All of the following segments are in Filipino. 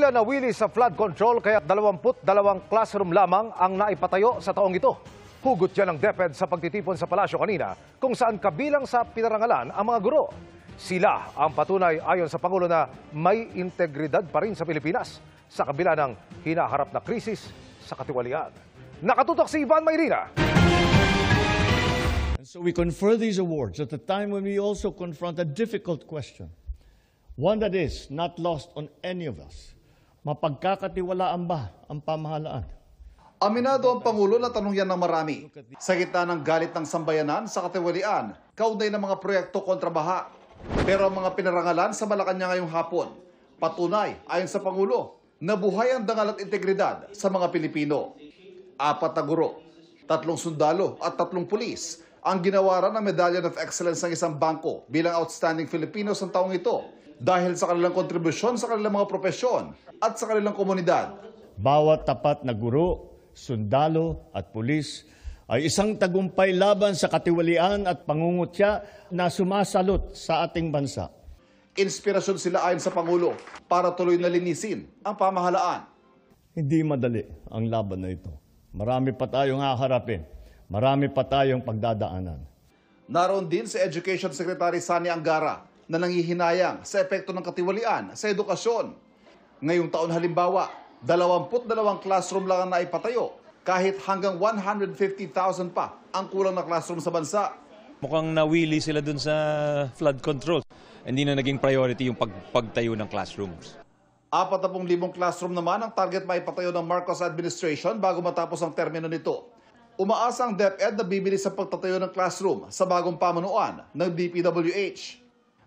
Tila nawili sa flood control kaya 22 classroom lamang ang naipatayo sa taong ito. Hugot yan ng DepEd sa pagtitipon sa palasyo kanina kung saan kabilang sa pinarangalan ang mga guro. Sila ang patunay ayon sa Pangulo na may integridad pa rin sa Pilipinas sa kabila ng hinaharap na krisis sa katiwalian. Nakatutok si Ivan Mayrina. And so we confer these awards at a time when we also confront a difficult question. One that is not lost on any of us. Mapagkakatiwalaan ba ang pamahalaan? Aminado ang Pangulo na tanong yan ng marami. Sa gitna ng galit ng sambayanan sa katiwalian, kaugnay ng mga proyekto kontra baha. Pero ang mga pinarangalan sa Malacanang ngayong hapon, patunay ayon sa Pangulo na buhay ang dangal at integridad sa mga Pilipino. 4 na guro, 3 sundalo at 3 pulis ang ginawaran ng Medallion of Excellence ng isang bangko bilang outstanding Filipinos sa taong ito dahil sa kanilang kontribusyon sa kanilang mga propesyon at sa kanilang komunidad. Bawat tapat na guro, sundalo at pulis ay isang tagumpay laban sa katiwalian at pangungutya na sumasalot sa ating bansa. Inspirasyon sila ayon sa Pangulo para tuloy na linisin ang pamahalaan. Hindi madali ang laban na ito. Marami pa tayong haharapin. Marami pa tayong pagdadaanan. Naroon din si Education Secretary Sani Angara na nangihinayang sa epekto ng katiwalian sa edukasyon. Ngayong taon halimbawa, 22 classroom lang ang naipatayo kahit hanggang 150,000 pa ang kulang na classroom sa bansa. Mukhang nawili sila dun sa flood control. Hindi na naging priority yung pagtayo ng classrooms. 40,000 classroom naman ang target maipatayo ng Marcos administration bago matapos ang termino nito. Umaasa ang DepEd na bibilis sa pagtatayo ng classroom sa bagong pamunuan ng DPWH.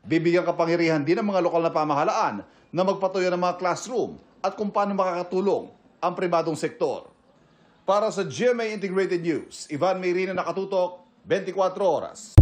Bibigyan kapangyarihan din ng mga lokal na pamahalaan na magpatayo ng mga classroom at kung paano makakatulong ang pribadong sektor. Para sa GMA Integrated News, Ivan Mayrina, nakatutok, 24 oras.